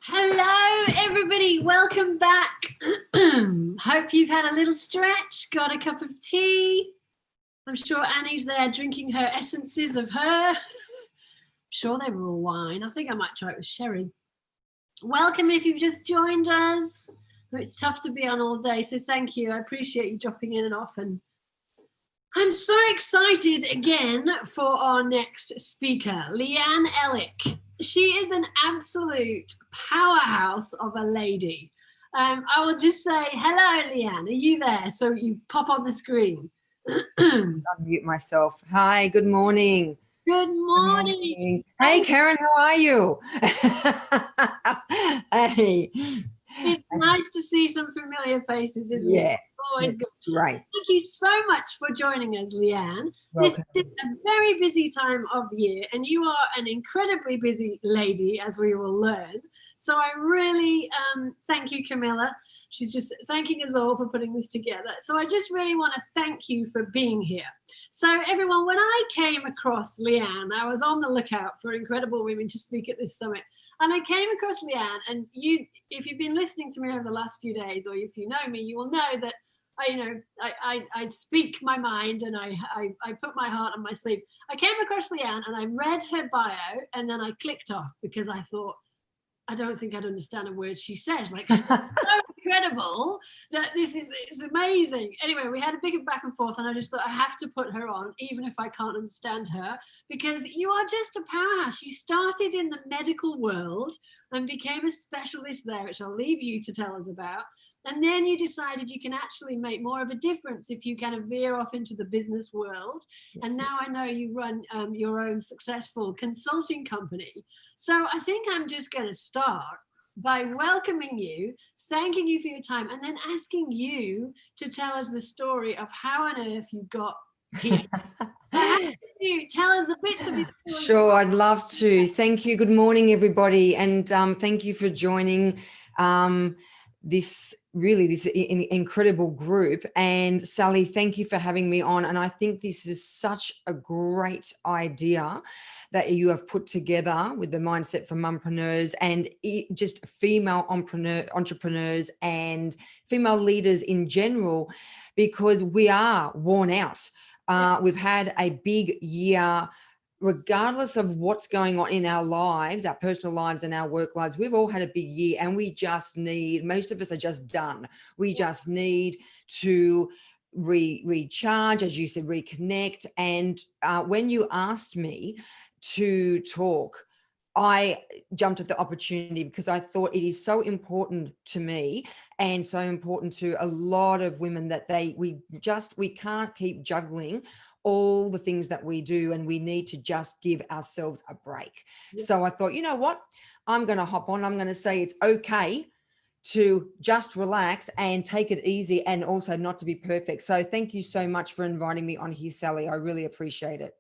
Hello, everybody. Welcome back. Hope you've had a little stretch, got a cup of tea. I'm sure Annie's there drinking her essences of her. I'm sure they were all wine. I think I might try it with sherry. Welcome if you've just joined us. It's tough to be on all day, so thank you. I appreciate you dropping in and off. And I'm so excited again for our next speaker, Leanne Elich. She is an absolute powerhouse of a lady. I will just say, hello, Leanne. Are you there? So you pop on the screen. Unmute myself. Hi, good morning. Good morning. Hey, Karen, how are you? Hey. It's nice to see some familiar faces, isn't it? Yeah. Always good. Right. So thank you so much for joining us, Leanne. Welcome. This is a very busy time of year, and you are an incredibly busy lady, as we will learn. So I really thank you, Camilla. She's just thanking us all for putting this together. So I just really want to thank you for being here. So everyone, when I came across Leanne, I was on the lookout for incredible women to speak at this summit. And I came across Leanne, and if you've been listening to me over the last few days, or if you know me, you will know that I speak my mind and I put my heart on my sleeve. I came across Leanne and I read her bio and then I clicked off because I thought, I don't think I'd understand a word she says. Like, she's so incredible that this is amazing. Anyway, we had a big back and forth, and I just thought I have to put her on, even if I can't understand her, because you are just a powerhouse. You started in the medical world and became a specialist there, which I'll leave you to tell us about. And then you decided you can actually make more of a difference if you kind of veer off into the business world. And now I know you run your own successful consulting company. So I think I'm just going to start by welcoming you, thanking you for your time, and then asking you to tell us the story of how on earth you got here. You tell us the bits of it. Sure, I'd love to. Thank you. Good morning, everybody. And thank you for joining this incredible group. And Sally, thank you for having me on. And I think this is such a great idea that you have put together with the Mindset for Mumpreneurs and just female entrepreneurs and female leaders in general, because we are worn out. We've had a big year. Regardless of what's going on in our lives, our personal lives and our work lives, we've all had a big year, and we just need, most of us are just done. We just need to recharge, as you said, reconnect. And when you asked me to talk, I jumped at the opportunity because I thought it is so important to me and so important to a lot of women that we can't keep juggling all the things that we do, and we need to just give ourselves a break. Yes. So I thought, you know what, I'm going to hop on. I'm going to say it's okay to just relax and take it easy, and also not to be perfect. So thank you so much for inviting me on here, Sally. I really appreciate it.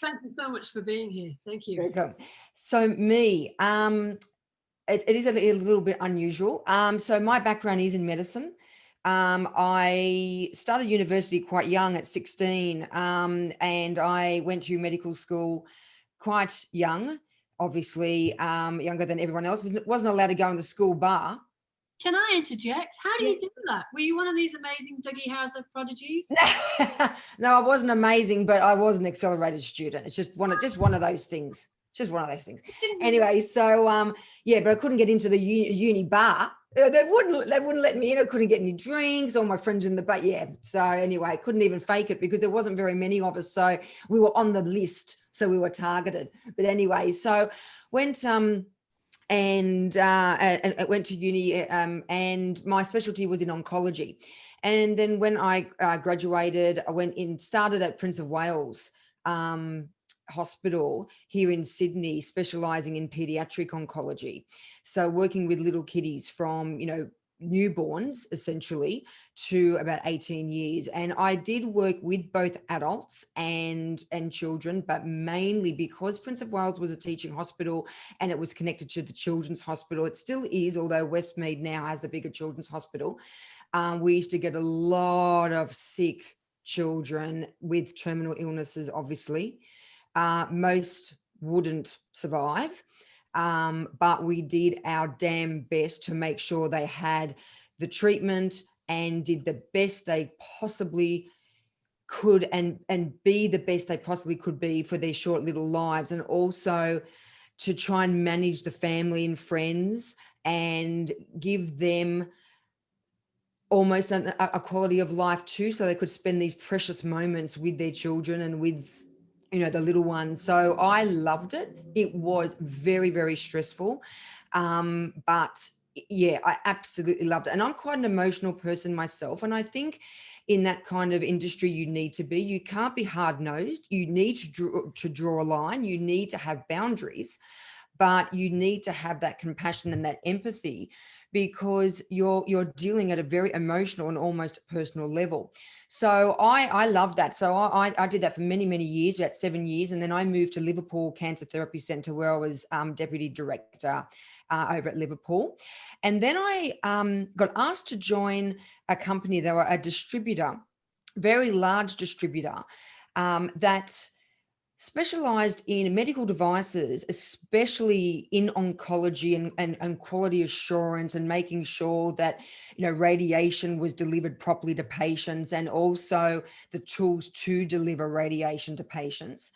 Thank you so much for being here. Thank you. Welcome. So me, it is a little bit unusual. So my background is in medicine. I started university quite young at 16, and I went through medical school quite young, obviously younger than everyone else. Wasn't allowed to go in the school bar. Can I interject? How do you do that? Were you one of these amazing Dougie Hauser prodigies? No, I wasn't amazing, but I was an accelerated student. It's just one of those things. Just one of those things. Anyway, so yeah, but I couldn't get into the uni bar. They wouldn't let me in. I couldn't get any drinks. All my friends in the bar. Yeah. So anyway, I couldn't even fake it because there wasn't very many of us. So we were on the list. So we were targeted. But anyway, so went and went to uni, and my specialty was in oncology. And then when I graduated, I started at Prince of Wales Hospital here in Sydney, specialising in paediatric oncology. So working with little kiddies from, newborns essentially to about 18 years. And I did work with both adults and children, but mainly because Prince of Wales was a teaching hospital and it was connected to the children's hospital. It still is, although Westmead now has the bigger children's hospital. We used to get a lot of sick children with terminal illnesses, obviously. Most wouldn't survive. but we did our damn best to make sure they had the treatment and did the best they possibly could and be the best they possibly could be for their short little lives, and also to try and manage the family and friends and give them almost a quality of life too, so they could spend these precious moments with their children and with, you know, the little ones. So I loved it. It was very, very stressful, but yeah, I absolutely loved it. And I'm quite an emotional person myself, and I think in that kind of industry you need to be. You can't be hard-nosed. You need to draw a line. You need to have boundaries, but you need to have that compassion and that empathy, because you're dealing at a very emotional and almost personal level. So I love that. So I did that for many, many years, about 7 years. And then I moved to Liverpool Cancer Therapy Centre, where I was deputy director over at Liverpool. And then I got asked to join a company. They were a distributor, very large distributor, that specialized in medical devices, especially in oncology and quality assurance, and making sure that, you know, radiation was delivered properly to patients, and also the tools to deliver radiation to patients.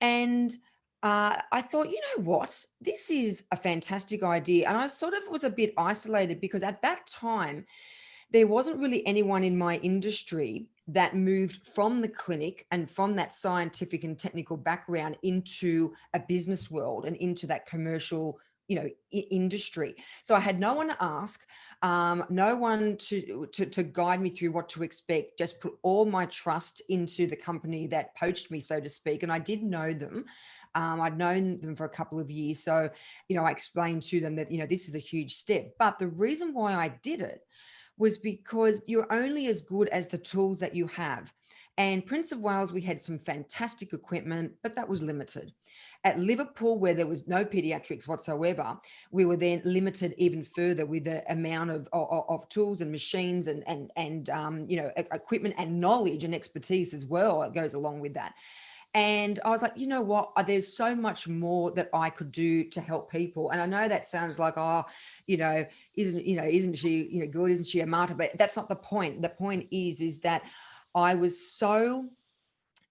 And I thought, you know what, this is a fantastic idea. And I sort of was a bit isolated, because at that time, there wasn't really anyone in my industry that moved from the clinic and from that scientific and technical background into a business world and into that commercial, you know, industry. So I had no one to ask, no one to guide me through what to expect. Just put all my trust into the company that poached me, so to speak. And I did know them. I'd known them for a couple of years. So, you know, I explained to them that, you know, this is a huge step. But the reason why I did it was because you're only as good as the tools that you have. And Prince of Wales, we had some fantastic equipment, but that was limited. At Liverpool, where there was no pediatrics whatsoever, we were then limited even further with the amount of tools and machines and you know, equipment and knowledge and expertise as well. It goes along with that. And I was like, you know what? There's so much more that I could do to help people. And I know that sounds like, oh, you know, isn't she, you know, good? Isn't she a martyr? But that's not the point. The point is that I was so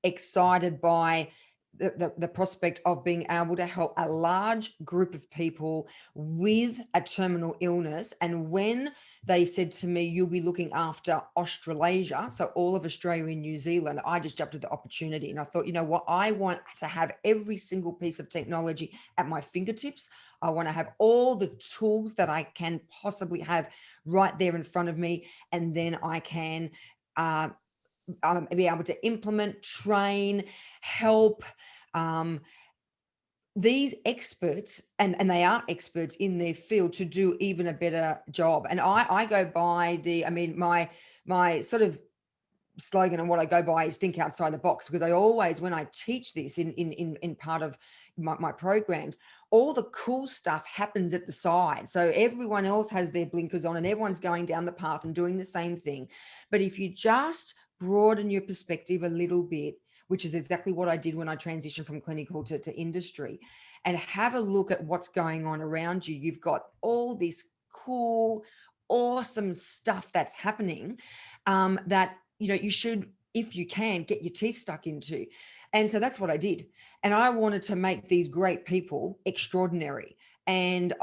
excited by the prospect of being able to help a large group of people with a terminal illness. And when they said to me, you'll be looking after Australasia, so all of Australia and New Zealand, I just jumped at the opportunity. And I thought, you know what, I want to have every single piece of technology at my fingertips. I want to have all the tools that I can possibly have right there in front of me. And then I can be able to implement, train, help these experts, and they are experts in their field, to do even a better job. And I go by my sort of slogan, and what I go by is think outside the box, because I always, when I teach this in part of my programs, all the cool stuff happens at the side. So everyone else has their blinkers on and everyone's going down the path and doing the same thing. But if you just broaden your perspective a little bit, which is exactly what I did when I transitioned from clinical to industry, and have a look at what's going on around you, you've got all this cool, awesome stuff that's happening, that, you know, you should, if you can, get your teeth stuck into. And so that's what I did. And I wanted to make these great people extraordinary. And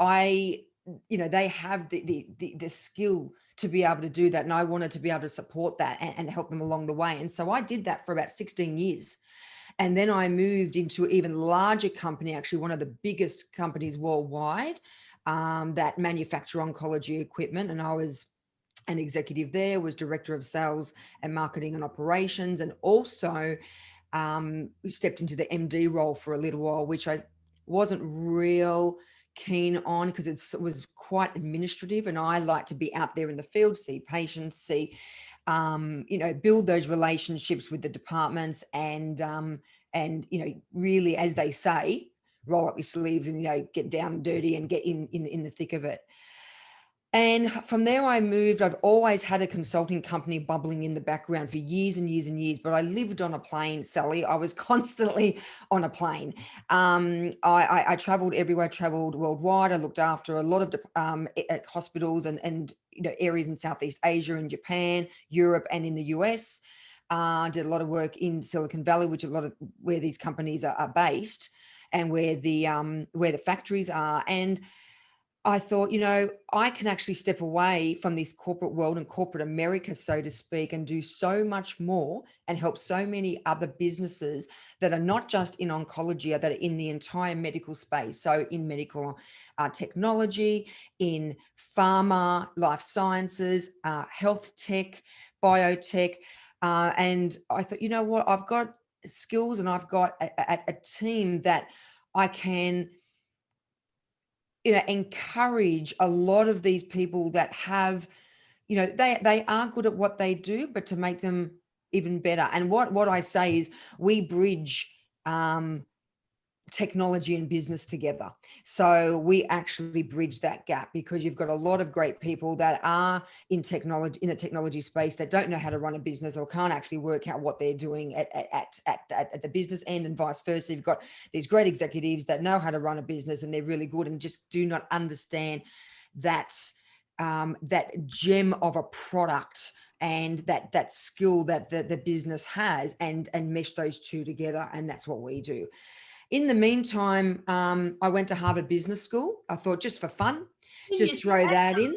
you know, they have the skill to be able to do that. And I wanted to be able to support that and help them along the way. And so I did that for about 16 years. And then I moved into an even larger company, actually one of the biggest companies worldwide, that manufacture oncology equipment. And I was an executive there, was director of sales and marketing and operations, and also stepped into the MD role for a little while, which I wasn't real keen on, because it was quite administrative, and I like to be out there in the field, see patients, see you know, build those relationships with the departments, and you know, really, as they say, roll up your sleeves and, you know, get down and dirty and get in the thick of it. And from there I moved. I've always had a consulting company bubbling in the background for years and years and years, but I lived on a plane, Sally. I was constantly on a plane. I traveled everywhere, traveled worldwide. I looked after a lot of hospitals and areas in Southeast Asia and Japan, Europe, and in the US. Did a lot of work in Silicon Valley, which a lot of where these companies are based and where the factories are. And I thought, I can actually step away from this corporate world and corporate America, so to speak, and do so much more and help so many other businesses that are not just in oncology, that are in the entire medical space. So in medical technology, in pharma, life sciences, health tech, biotech. And I thought, you know what, I've got skills and I've got a team that I can encourage a lot of these people that have, they are good at what they do, but to make them even better. And what I say is we bridge technology and business together. So we actually bridge that gap because you've got a lot of great people that are in technology, in the technology space, that don't know how to run a business or can't actually work out what they're doing at the business end, and vice versa. You've got these great executives that know how to run a business and they're really good and just do not understand that gem of a product and that skill that the business has, and mesh those two together. And that's what we do. In the meantime, I went to Harvard Business School. I thought, just for fun, just throw that in.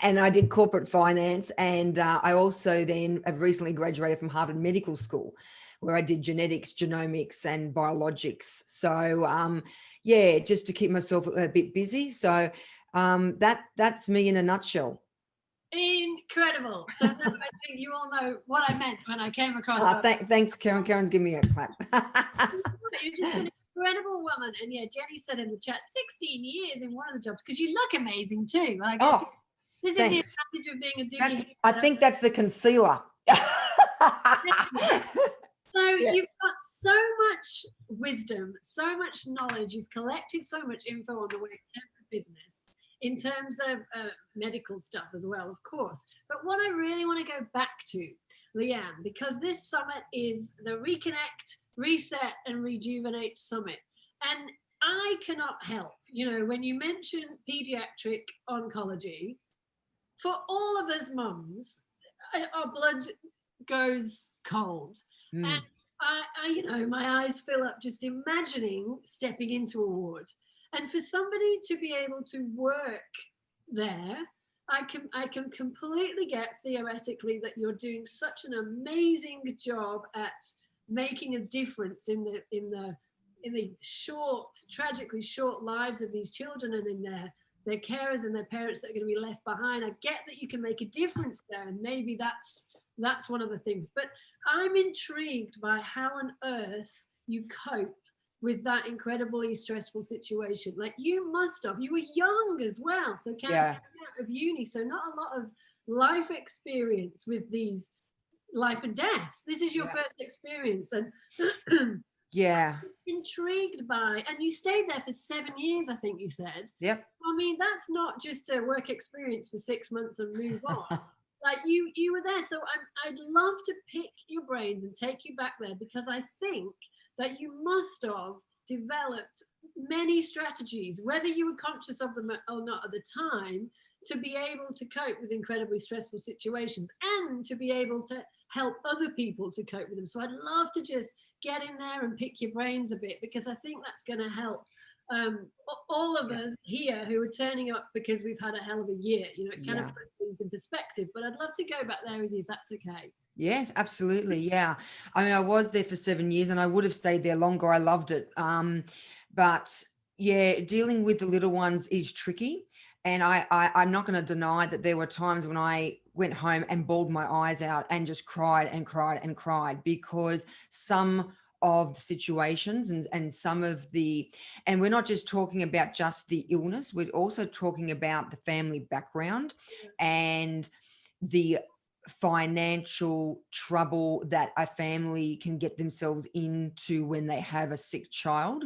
And I did corporate finance. And I also then have recently graduated from Harvard Medical School, where I did genetics, genomics, and biologics. So just to keep myself a bit busy. So that's me in a nutshell. Incredible. So I think you all know what I meant when I came across thanks, Karen. Karen's giving me a clap. You're just an incredible woman. And yeah, Jenny said in the chat, 16 years in one of the jobs, because you look amazing too. I guess this is the advantage of being a dookie. I think that's the concealer. So you've got so much wisdom, so much knowledge. You've collected so much info on the way to business, in terms of medical stuff as well, of course. But what I really want to go back to, Leanne, because this summit is the Reconnect, Reset and Rejuvenate Summit. And I cannot help, when you mention pediatric oncology, for all of us mums, our blood goes cold. And I my eyes fill up just imagining stepping into a ward. And for somebody to be able to work there, I can completely get theoretically that you're doing such an amazing job at making a difference in the short, tragically short lives of these children and in their carers and their parents that are going to be left behind. I get that you can make a difference there, and maybe that's one of the things. But I'm intrigued by how on earth you cope with that incredibly stressful situation. Like, you must have, you were young as well, so out of uni, so not a lot of life experience with these life and death. This is your first experience. And intrigued by, and you stayed there for 7 years, I think you said. Yep. I mean, that's not just a work experience for 6 months and move on. Like, you were there. So I'd love to pick your brains and take you back there, because I think that you must have developed many strategies, whether you were conscious of them or not at the time, to be able to cope with incredibly stressful situations and to be able to help other people to cope with them. So I'd love to just get in there and pick your brains a bit, because I think that's going to help all of us here who are turning up because we've had a hell of a year. It kind of puts things in perspective. But I'd love to go back there with you, if that's okay. Yes, absolutely. Yeah. I mean, I was there for 7 years and I would have stayed there longer. I loved it. But dealing with the little ones is tricky. And I'm not going to deny that there were times when I went home and bawled my eyes out and just cried and cried and cried, because some of the situations and some of and we're not just talking about just the illness, we're also talking about the family background and the financial trouble that a family can get themselves into when they have a sick child.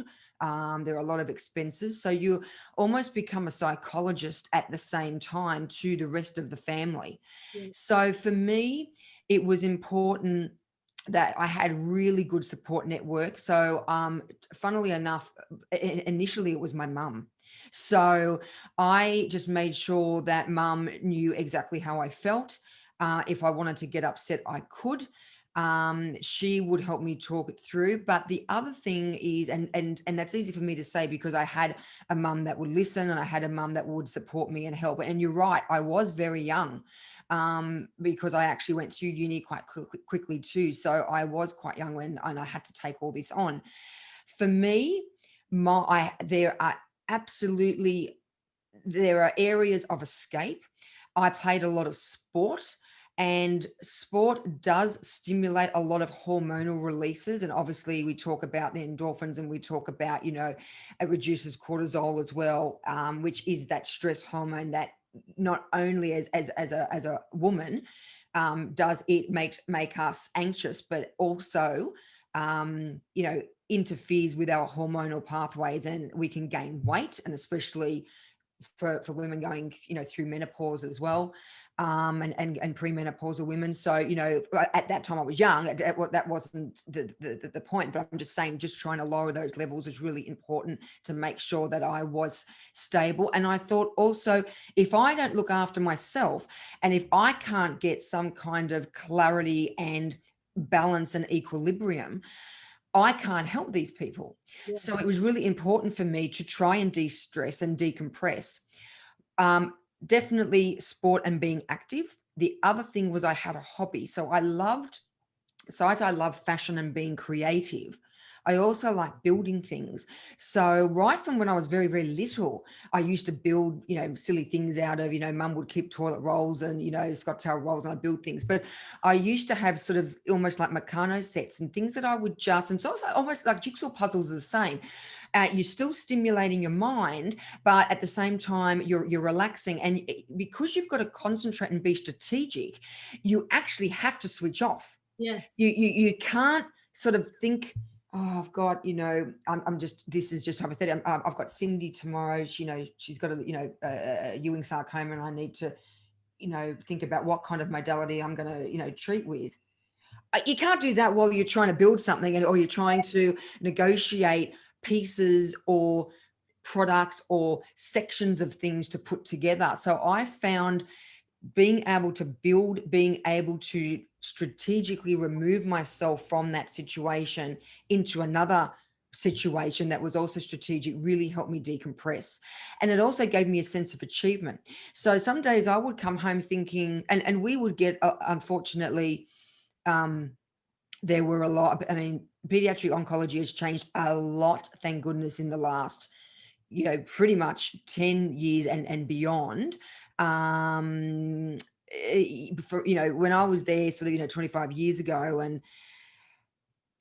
There are a lot of expenses. So you almost become a psychologist at the same time to the rest of the family. Yeah. So for me, it was important that I had really good support network. So funnily enough, initially it was my mum. So I just made sure that mum knew exactly how I felt. If I wanted to get upset, I could. She would help me talk it through. But the other thing is, and that's easy for me to say because I had a mum that would listen and I had a mum that would support me and help. And you're right, I was very young because I actually went through uni quite quickly too. So I was quite young when and I had to take all this on. For me, there are areas of escape. I played a lot of sport. And sport does stimulate a lot of hormonal releases. And obviously we talk about the endorphins and we talk about, it reduces cortisol as well, which is that stress hormone that not only as a woman does it make us anxious, but also, interferes with our hormonal pathways and we can gain weight, and especially for women going, through menopause as well, and premenopausal women. So, at that time I was young. That wasn't the point, but I'm just saying, just trying to lower those levels is really important to make sure that I was stable. And I thought also, if I don't look after myself, and if I can't get some kind of clarity and balance and equilibrium, I can't help these people. Yeah. So it was really important for me to try and de-stress and decompress. Definitely sport and being active. The other thing was I had a hobby. So besides I love fashion and being creative, I also like building things. So right from when I was very, very little, I used to build, silly things out of, mum would keep toilet rolls and, Scotch tail rolls, and I build things. But I used to have sort of almost like Meccano sets and things that I would and so it's almost like jigsaw puzzles are the same. You're still stimulating your mind, but at the same time, you're relaxing. And because you've got to concentrate and be strategic, you actually have to switch off. Yes. You can't sort of think, oh, I've got, I'm just, this is just hypothetical. I've got Cindy tomorrow. She's got a Ewing sarcoma, and I need to, think about what kind of modality I'm going to, treat with. You can't do that while you're trying to build something or you're trying to negotiate pieces or products or sections of things to put together. So I found being able to build, being able to strategically remove myself from that situation into another situation that was also strategic really helped me decompress. And it also gave me a sense of achievement. So some days I would come home thinking, and we would get, unfortunately, there were a lot, pediatric oncology has changed a lot, thank goodness, in the last, pretty much 10 years and beyond. When I was there sort of, 25 years ago, and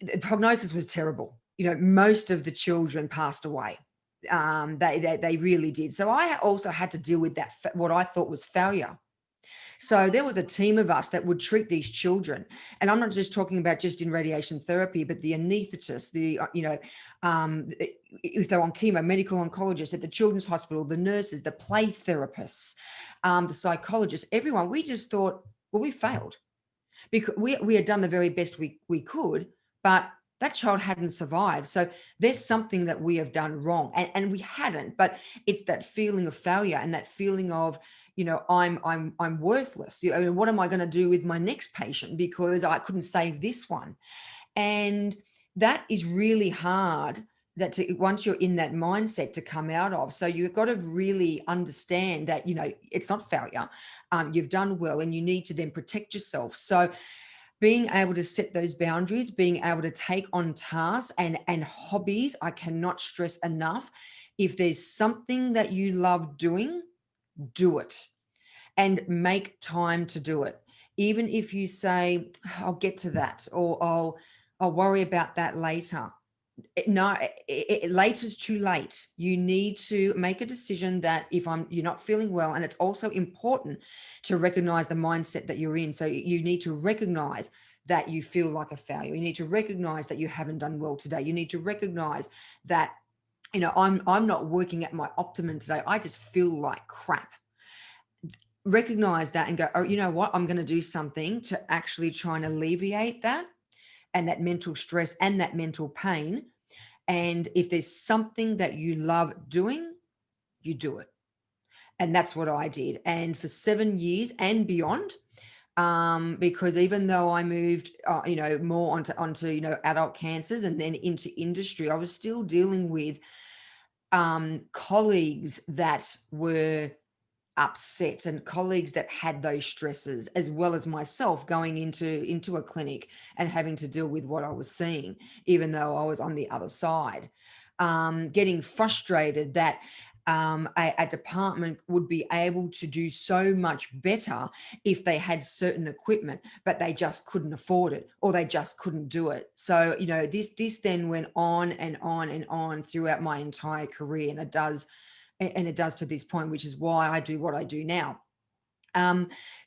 the prognosis was terrible. Most of the children passed away. They really did. So I also had to deal with that, what I thought was failure. So there was a team of us that would treat these children. And I'm not just talking about just in radiation therapy, but the anaesthetists, if they're on chemo, medical oncologists at the children's hospital, the nurses, the play therapists, the psychologists, everyone. We just thought, well, we failed because we had done the very best we could, but that child hadn't survived. So there's something that we have done wrong, and we hadn't, but it's that feeling of failure and that feeling of, I'm worthless. What am I going to do with my next patient because I couldn't save this one? And that is really hard, once you're in that mindset, to come out of. So you've got to really understand that, it's not failure. You've done well, and you need to then protect yourself. So being able to set those boundaries, being able to take on tasks and hobbies, I cannot stress enough. If there's something that you love doing, do it and make time to do it. Even if you say, I'll get to that, or I'll worry about that later. Later's too late. You need to make a decision that you're not feeling well. And it's also important to recognize the mindset that you're in. So you need to recognize that you feel like a failure. You need to recognize that you haven't done well today. You need to recognize that you know, I'm not working at my optimum today. I just feel like crap. Recognize that and go, oh, you know what? I'm going to do something to actually try and alleviate that and that mental stress and that mental pain. And if there's something that you love doing, you do it. And that's what I did. And for 7 years and beyond, because even though I moved, you know, more onto, you know, adult cancers and then into industry, I was still dealing with colleagues that were upset and colleagues that had those stresses, as well as myself going into a clinic and having to deal with what I was seeing, even though I was on the other side, getting frustrated that a department would be able to do so much better if they had certain equipment, but they just couldn't afford it or they just couldn't do it. So, you know, this then went on and on and on throughout my entire career, and it does to this point, which is why I do what I do now.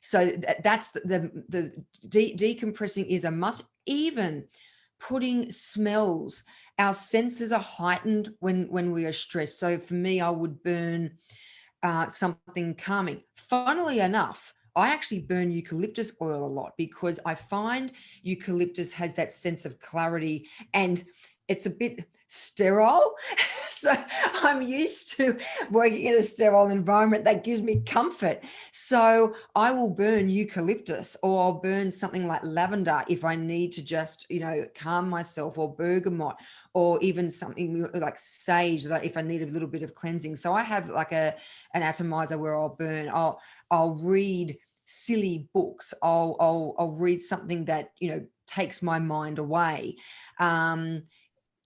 So that's the decompressing is a must. Even putting smells, our senses are heightened when we are stressed. So for me, I would burn something calming. Funnily enough, I actually burn eucalyptus oil a lot because I find eucalyptus has that sense of clarity and it's a bit sterile. So I'm used to working in a sterile environment that gives me comfort. So I will burn eucalyptus, or I'll burn something like lavender if I need to just, you know, calm myself, or bergamot, or even something like sage that if I need a little bit of cleansing. So I have like an atomizer where I'll burn. I'll read silly books. I'll read something that, you know, takes my mind away.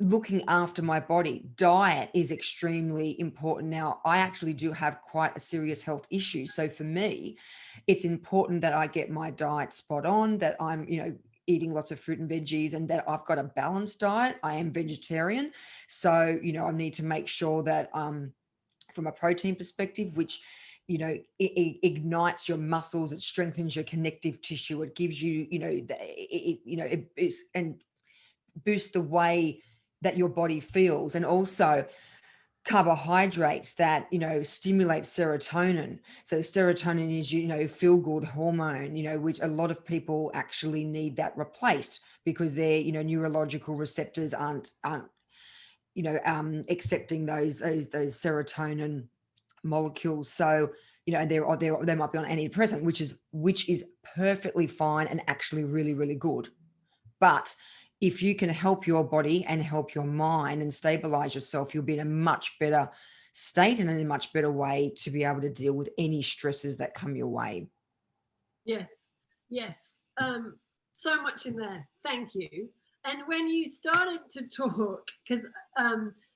Looking after my body. Diet is extremely important. Now, I actually do have quite a serious health issue. So for me, it's important that I get my diet spot on, that I'm, you know, eating lots of fruit and veggies, and that I've got a balanced diet. I am vegetarian. So, you know, I need to make sure that from a protein perspective, which, you know, it ignites your muscles, it strengthens your connective tissue, it gives you, you know, it boosts the way that your body feels, and also carbohydrates that, you know, stimulate serotonin. So serotonin is, you know, feel good hormone, you know, which a lot of people actually need that replaced because their, you know, neurological receptors aren't you know, accepting those serotonin molecules. So, you know, they might be on antidepressant, which is perfectly fine and actually really, really good. But if you can help your body and help your mind and stabilize yourself, you'll be in a much better state and in a much better way to be able to deal with any stresses that come your way. Yes. So much in there. Thank you. And when you started to talk, because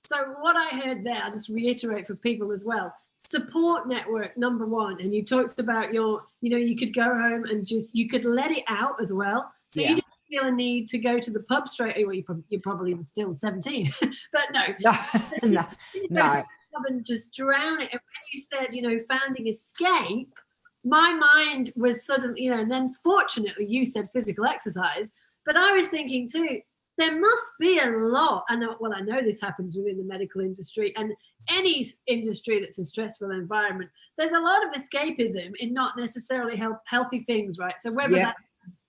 so what I heard there, I'll just reiterate for people as well. Support network, number one. And you talked about your, you know, you could go home and just, you could let it out as well. So you didn't feel a need to go to the pub straight away. You're probably still 17, but no. No. And just drown it. And when you said, you know, finding escape, my mind was suddenly, you know, and then fortunately you said physical exercise, but I was thinking too, there must be a lot. I know this happens within the medical industry and any industry that's a stressful environment. There's a lot of escapism in not necessarily healthy things, right? So whether that's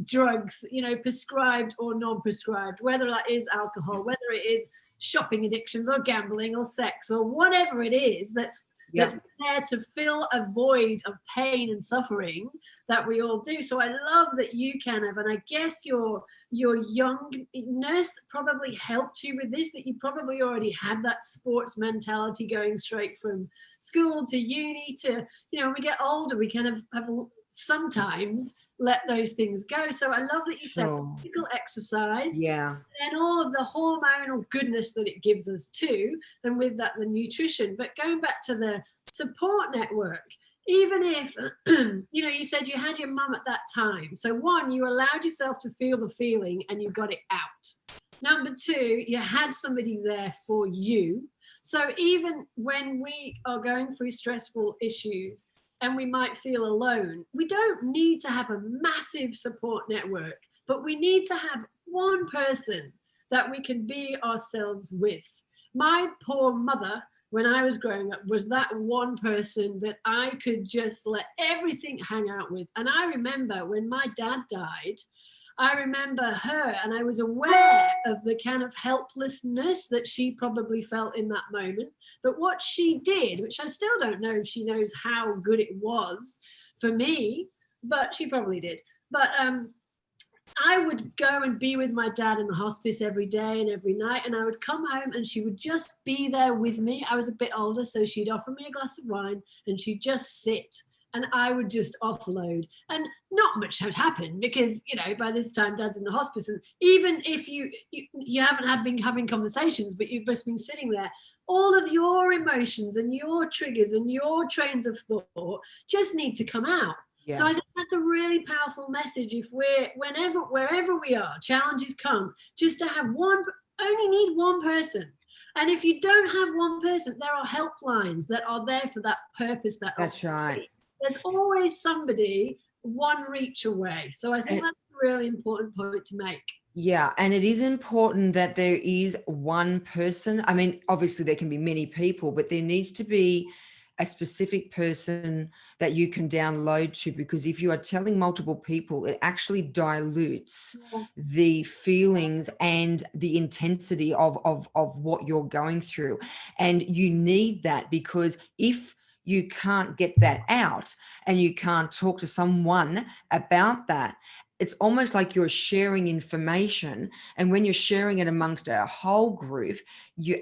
drugs, you know, prescribed or non-prescribed, whether that is alcohol, whether it is shopping addictions or gambling or sex or whatever it is that's there to fill a void of pain and suffering that we all do. So I love that you can have, and I guess your youngness probably helped you with this, that you probably already had that sports mentality going straight from school to uni to, you know, when we get older, we kind of have sometimes let those things go. So I love that you said physical exercise, and all of the hormonal goodness that it gives us too, and with that the nutrition. But going back to the support network, even if you know, you said you had your mum at that time, so one, you allowed yourself to feel the feeling and you got it out. Number two, you had somebody there for you. So even when we are going through stressful issues and we might feel alone, we don't need to have a massive support network, but we need to have one person that we can be ourselves with. my poor mother, when I was growing up, was that one person that I could just let everything hang out with. And I remember when my dad died, I remember her, and I was aware of the kind of helplessness that she probably felt in that moment. But what she did, which I still don't know if she knows how good it was for me, but she probably did. But I would go and be with my dad in the hospice every day and every night, and I would come home and she would just be there with me. I was a bit older, so she'd offer me a glass of wine and she'd just sit, and I would just offload. And not much had happened because, you know, by this time dad's in the hospice, and even if you haven't been having conversations, but you've just been sitting there, all of your emotions and your triggers and your trains of thought just need to come out. Yeah. So I think that's a really powerful message. If wherever we are, challenges come, just to have only need one person. And if you don't have one person, there are helplines that are there for that purpose. That's right. There's always somebody one reach away. So I think that's a really important point to make. Yeah, and it is important that there is one person. I mean, obviously there can be many people, but there needs to be a specific person that you can download to, because if you are telling multiple people, it actually dilutes the feelings and the intensity of what you're going through. And you need that, because if you can't get that out and you can't talk to someone about that, it's almost like you're sharing information. And when you're sharing it amongst a whole group, you're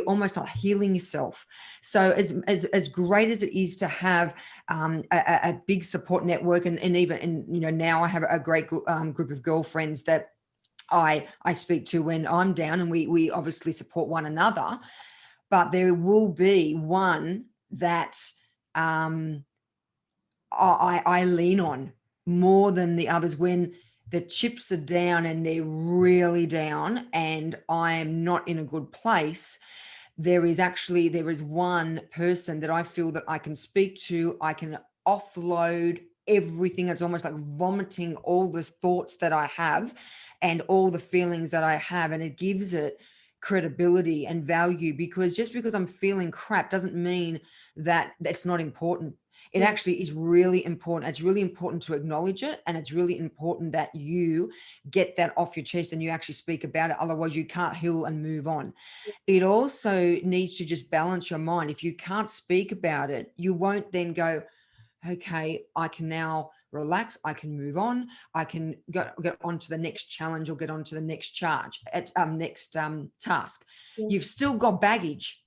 almost not healing yourself. So as great as it is to have a big support network, and even now I have a great group of girlfriends that I speak to when I'm down, and we obviously support one another, but there will be one that I lean on more than the others when the chips are down and they're really down and I am not in a good place. There is one person that I feel that I can speak to. I can offload everything. It's almost like vomiting all the thoughts that I have and all the feelings that I have, and it gives it credibility and value, because just because I'm feeling crap doesn't mean that it's not important. It actually is really important. It's really important to acknowledge it, and it's really important that you get that off your chest and you actually speak about it. Otherwise you can't heal and move on. It also needs to just balance your mind. If you can't speak about it, you won't then go, okay, I can now relax, I can move on, I can get on to the next challenge or get on to the next task. You've still got baggage.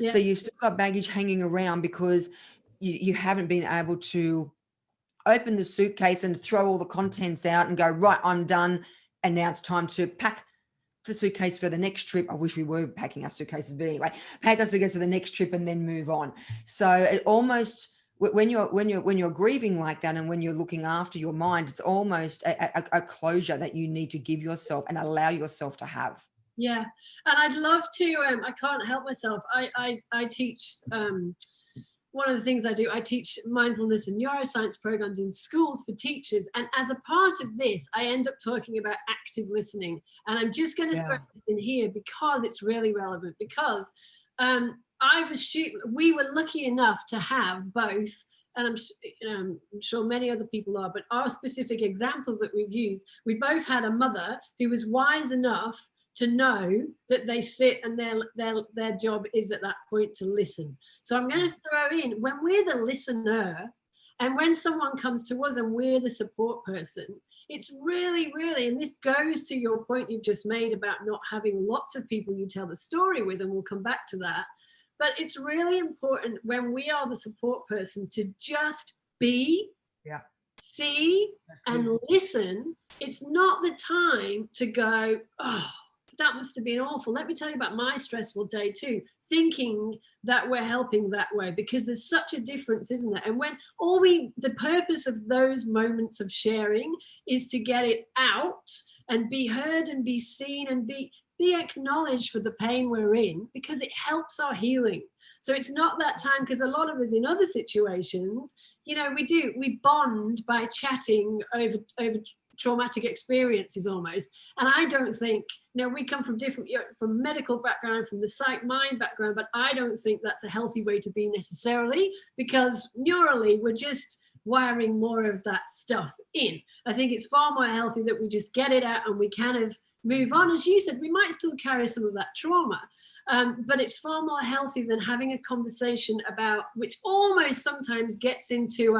So you've still got baggage hanging around because you haven't been able to open the suitcase and throw all the contents out and go, right, I'm done. And now it's time to pack the suitcase for the next trip. I wish we were packing our suitcases, but anyway, pack our suitcase for the next trip and then move on. So it almost, when you're grieving like that, and when you're looking after your mind, it's almost a closure that you need to give yourself and allow yourself to have. Yeah, and I'd love to. I can't help myself. I teach. One of the things I do, I teach mindfulness and neuroscience programs in schools for teachers. And as a part of this, I end up talking about active listening. And I'm just going to throw this in here because it's really relevant. Because I've assumed we were lucky enough to have both, and I'm sure many other people are, but our specific examples that we've used, we both had a mother who was wise enough to know that they sit and their job is at that point to listen. So I'm going to throw in, when we're the listener and when someone comes to us and we're the support person, it's really, really, and this goes to your point you've just made about not having lots of people you tell the story with, and we'll come back to that. But it's really important when we are the support person to just be, see, and listen. It's not the time to go, oh, that must have been awful. Let me tell you about my stressful day too, thinking that we're helping that way, because there's such a difference, isn't there? And when the purpose of those moments of sharing is to get it out and be heard and be seen and be acknowledged for the pain we're in, because it helps our healing. So it's not that time, because a lot of us in other situations, we bond by chatting over traumatic experiences almost. And I don't think, we come from different, from medical background, from the psych mind background, but I don't think that's a healthy way to be necessarily, because neurally we're just wiring more of that stuff in. I think it's far more healthy that we just get it out and we kind of move on. As you said, we might still carry some of that trauma, but it's far more healthy than having a conversation about, which almost sometimes gets into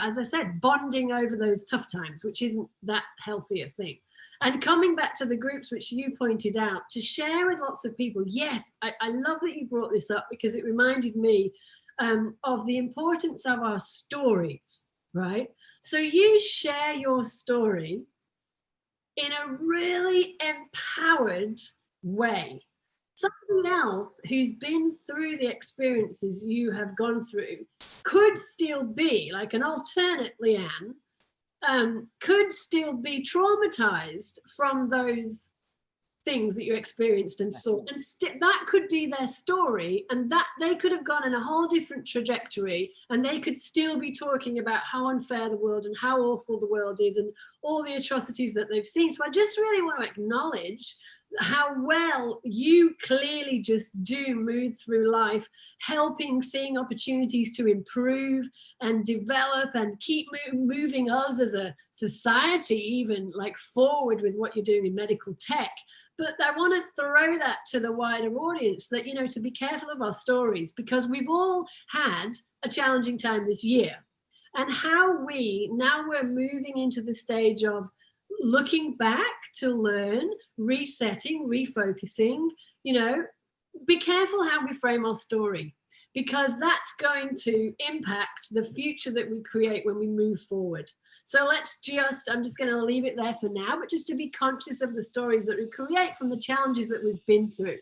as I said, bonding over those tough times, which isn't that healthy a thing. And coming back to the groups which you pointed out, to share with lots of people. Yes, I love that you brought this up, because it reminded me of the importance of our stories, right? So you share your story in a really empowered way. Somebody else who's been through the experiences you have gone through could still be, like an alternate Leanne, could still be traumatized from those things that you experienced and saw, and that could be their story, and that they could have gone in a whole different trajectory, and they could still be talking about how unfair the world and how awful the world is and all the atrocities that they've seen. So I just really want to acknowledge how well you clearly just do move through life, helping, seeing opportunities to improve and develop and keep moving us as a society even like forward with what you're doing in medical tech. But I want to throw that to the wider audience, that, to be careful of our stories, because we've all had a challenging time this year. And how now we're moving into the stage of looking back to learn, resetting, refocusing, be careful how we frame our story, because that's going to impact the future that we create when we move forward. So I'm just going to leave it there for now, but just to be conscious of the stories that we create from the challenges that we've been through.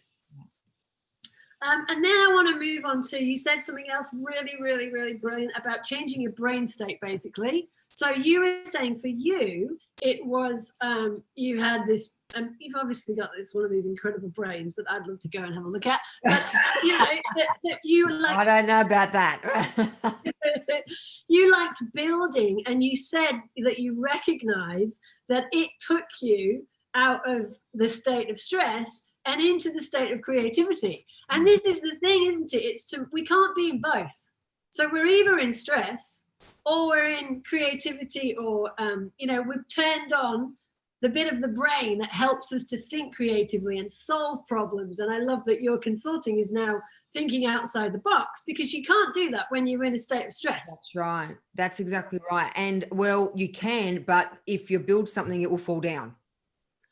And then I want to move on to, you said something else really, really, really brilliant about changing your brain state, basically. So you were saying for you, it was, you had this, you've obviously got one of these incredible brains that I'd love to go and have a look at. But, that you like. I don't know about that. You liked building, and you said that you recognize that it took you out of the state of stress and into the state of creativity. And this is the thing, isn't it? We can't be in both. So we're either in stress or we're in creativity, or, we've turned on the bit of the brain that helps us to think creatively and solve problems. And I love that your consulting is now thinking outside the box, because you can't do that when you're in a state of stress. That's right. That's exactly right. And well, you can, but if you build something, it will fall down.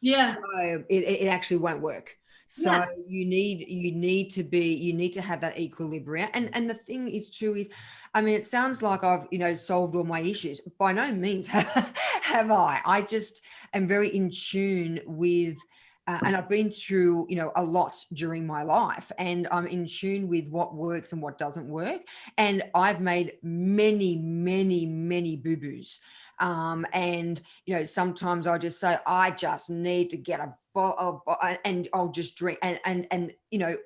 Yeah. So it actually won't work. So yeah. you need to have that equilibrium. And the thing is too is, I mean, it sounds like I've, solved all my issues. By no means have I. I just am very in tune with, and I've been through, a lot during my life, and I'm in tune with what works and what doesn't work. And I've made many, many, many boo-boos. And, sometimes I just say, I just need to get a bottle, and I'll just drink. And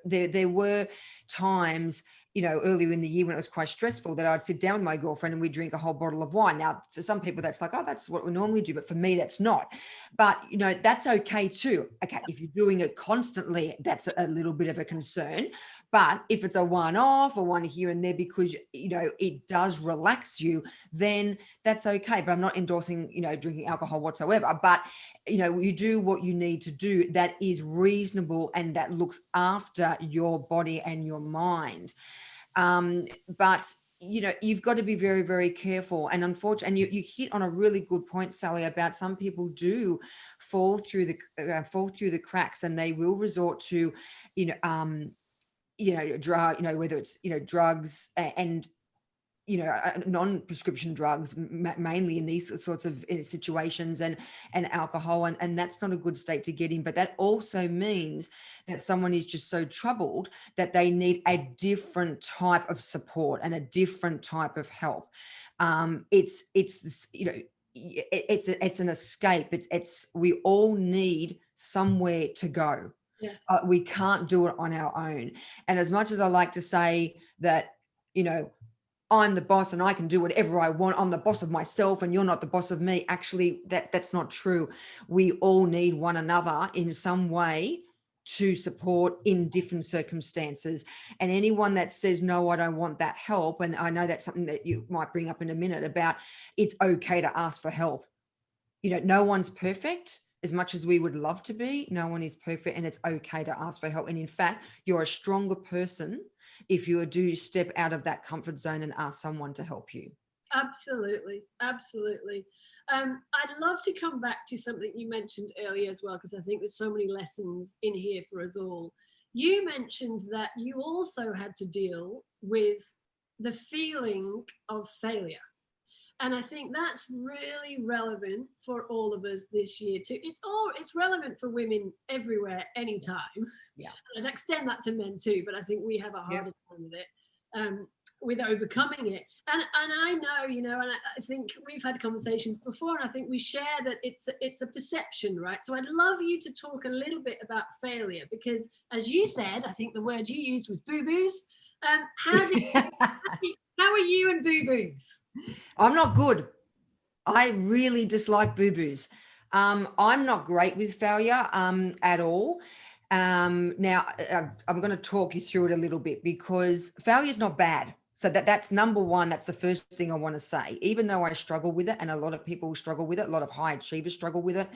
there were times, earlier in the year when it was quite stressful, that I'd sit down with my girlfriend and we'd drink a whole bottle of wine. Now, for some people, that's like, oh, that's what we normally do. But for me, that's not. But, that's okay too. Okay, if you're doing it constantly, that's a little bit of a concern. But if it's a one-off or one here and there because, it does relax you, then that's okay. But I'm not endorsing, drinking alcohol whatsoever. But, you do what you need to do that is reasonable and that looks after your body and your mind. But you've got to be very, very careful. And unfortunately, and you hit on a really good point, Sally, about some people do fall through the cracks, and they will resort to, whether it's, drugs and, non-prescription drugs, mainly in these sorts of situations, and alcohol. And that's not a good state to get in. But that also means that someone is just so troubled that they need a different type of support and a different type of help. It's this, it's an escape. We all need somewhere to go. Yes. We can't do it on our own. And as much as I like to say that, I'm the boss and I can do whatever I want. I'm the boss of myself and you're not the boss of me. Actually, that's not true. We all need one another in some way to support in different circumstances. And anyone that says, no, I don't want that help. And I know that's something that you might bring up in a minute about it's okay to ask for help. No one's perfect. As much as we would love to be, no one is perfect, and it's okay to ask for help. And in fact, you're a stronger person if you do step out of that comfort zone and ask someone to help you. Absolutely, absolutely. I'd love to come back to something you mentioned earlier as well, because I think there's so many lessons in here for us all. You mentioned that you also had to deal with the feeling of failure. And I think that's really relevant for all of us this year too. It's relevant for women everywhere, anytime. Yeah. And I'd extend that to men too, but I think we have a harder time with it, with overcoming it. And I know, and I think we've had conversations before, and I think we share that it's a perception, right? So I'd love you to talk a little bit about failure, because as you said, I think the word you used was boo-boos. How are you and boo-boos? I'm not good. I really dislike boo-boos. I'm not great with failure at all. Now, I'm going to talk you through it a little bit, because failure is not bad. So that's number one. That's the first thing I want to say. Even though I struggle with it, and a lot of people struggle with it, a lot of high achievers struggle with it,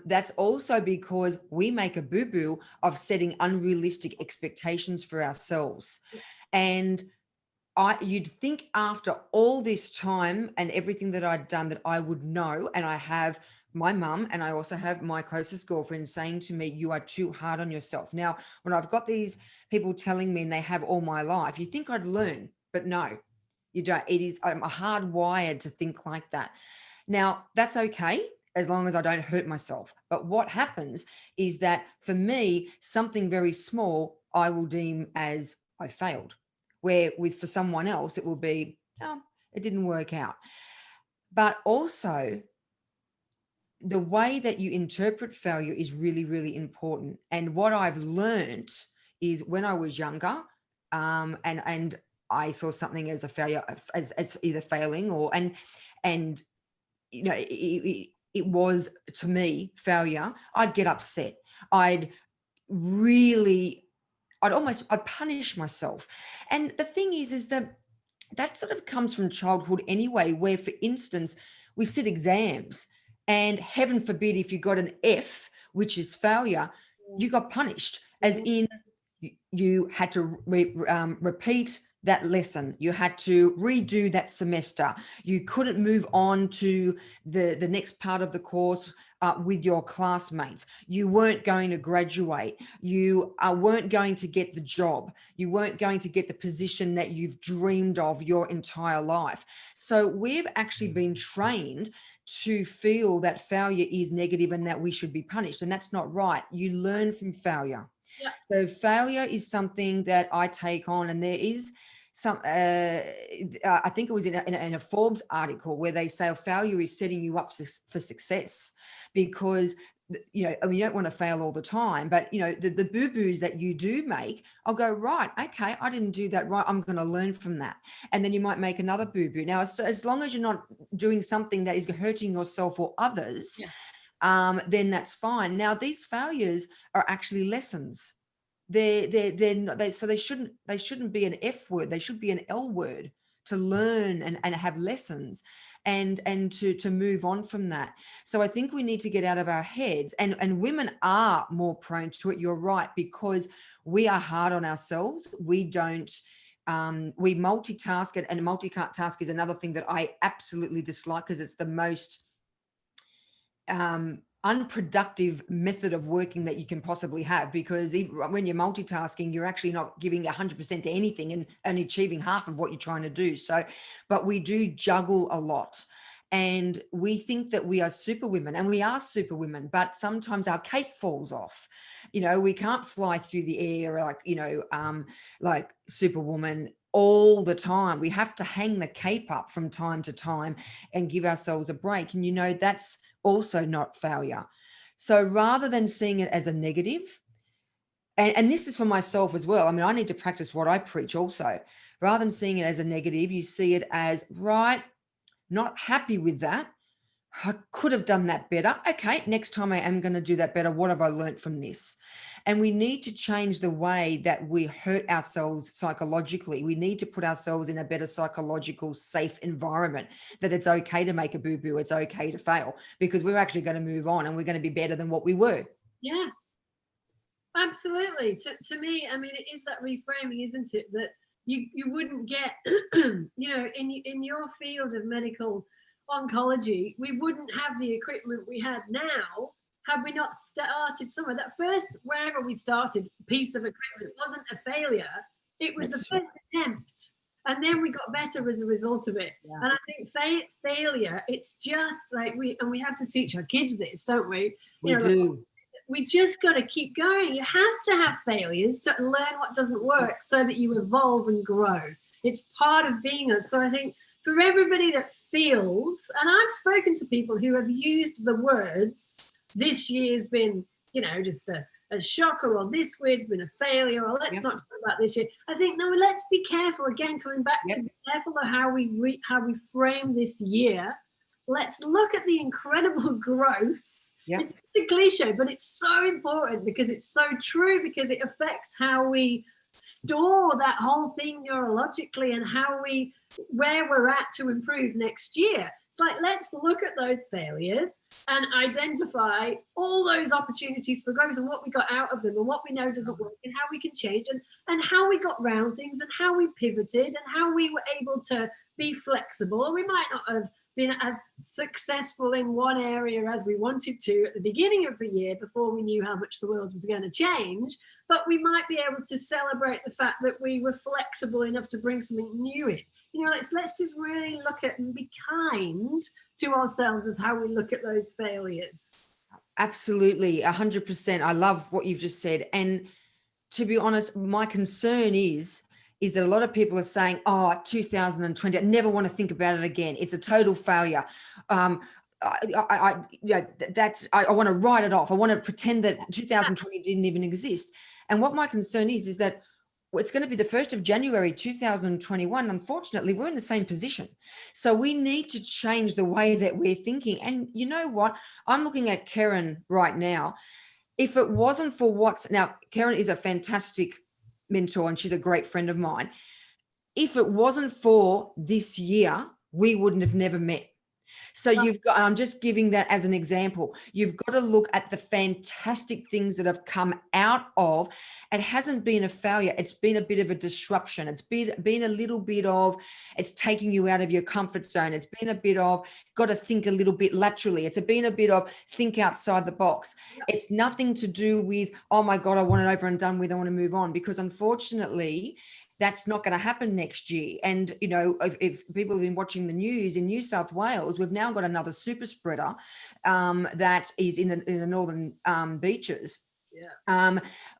that's also because we make a boo-boo of setting unrealistic expectations for ourselves. And you'd think after all this time and everything that I'd done that I would know, and I have my mum and I also have my closest girlfriend saying to me, you are too hard on yourself. Now, when I've got these people telling me, and they have all my life, you think I'd learn, but no, you don't. I'm hardwired to think like that. Now, that's okay as long as I don't hurt myself. But what happens is that for me, something very small, I will deem as I failed. Where for someone else, it will be, oh, it didn't work out. But also, the way that you interpret failure is really, really important. And what I've learned is when I was younger, and I saw something as a failure, as either failing and it was to me failure, I'd get upset. I'd punish myself. And the thing is that sort of comes from childhood anyway, where, for instance, we sit exams and heaven forbid, if you got an F, which is failure, you got punished, as in you had to repeat that lesson. You had to redo that semester. You couldn't move on to the next part of the course with your classmates. You weren't going to graduate. You weren't going to get the job. You weren't going to get the position that you've dreamed of your entire life. So we've actually been trained to feel that failure is negative and that we should be punished. And that's not right. You learn from failure. Yeah. So failure is something that I take on, and there is some, I think it was in a Forbes article where they say failure is setting you up for success, because you don't want to fail all the time, but the boo-boos that you do make, I'll go, right, okay, I didn't do that right, I'm going to learn from that. And then you might make another boo-boo. Now, as long as you're not doing something that is hurting yourself or others, then that's fine. Now, these failures are actually lessons. So they shouldn't be an F word. They should be an L word, to learn and have lessons and to move on from that. So I think we need to get out of our heads, and women are more prone to it. You're right, because we are hard on ourselves. We don't, we multitask, and multitask is another thing that I absolutely dislike, because it's the most unproductive method of working that you can possibly have, because when you're multitasking, you're actually not giving 100% to anything and achieving half of what you're trying to do. So, but we do juggle a lot, and we think that we are superwomen, and we are superwomen, but sometimes our cape falls off. We can't fly through the air like superwoman all the time. We have to hang the cape up from time to time and give ourselves a break. And that's also not failure. So rather than seeing it as a negative, and this is for myself as well, I need to practice what I preach also. rather than seeing it as a negative, you see it as, right, not happy with that. I could have done that better. Okay, next time I am going to do that better. What have I learned from this? And we need to change the way that we hurt ourselves psychologically. We need to put ourselves in a better psychological, safe environment, that it's okay to make a boo-boo. It's okay to fail, because we're actually going to move on and we're going to be better than what we were. Yeah, absolutely. To me, I mean, it is that reframing, isn't it? That you wouldn't get, you know, in your field of medical oncology, we wouldn't have the equipment we had now had we not started somewhere. That first, wherever we started, piece of equipment wasn't a failure. It was the first attempt. And then we got better as a result of it. Yeah. And I think failure, it's just like we have to teach our kids this, don't we? We do. We just got to keep going. You have to have failures to learn what doesn't work so that you evolve and grow. It's part of being us. So I think for everybody that feels, and I've spoken to people who have used the words, this year's been, you know, just a shocker, or this year's been a failure, or let's not talk about this year. I think, no, let's be careful. Again, coming back to be careful of how we frame this year. Let's look at the incredible growths. It's a cliche, but it's so important because it's so true, because it affects how we store that whole thing neurologically and where we're at to improve next year. It's like, let's look at those failures and identify all those opportunities for growth and what we got out of them and what we know doesn't work and how we can change and how we got around things and how we pivoted and how we were able to be flexible. And we might not have been as successful in one area as we wanted to at the beginning of the year before we knew how much the world was going to change, but we might be able to celebrate the fact that we were flexible enough to bring something new in. You know, let's just really look at and be kind to ourselves as how we look at those failures. Absolutely, 100%. I love what you've just said. And to be honest, my concern is that a lot of people are saying, oh, 2020, I never want to think about it again. It's a total failure. I want to write it off. I want to pretend that 2020 didn't even exist. And what my concern is that it's going to be the 1st of January, 2021. Unfortunately, we're in the same position. So we need to change the way that we're thinking. And you know what? I'm looking at Karen right now. If it wasn't for now, Karen is a fantastic mentor and she's a great friend of mine. If it wasn't for this year, we wouldn't have never met. So I'm just giving that as an example. You've got to look at the fantastic things that have come out of. It hasn't been a failure. It's been a bit of a disruption. It's been a little bit of, it's taking you out of your comfort zone. It's been a bit of, got to think a little bit laterally. It's been a bit of think outside the box. It's nothing to do with, oh my God, I want it over and done with. I want to move on, because unfortunately, that's not going to happen next year. And, you know, if people have been watching the news in New South Wales, we've now got another super spreader that is in the northern beaches.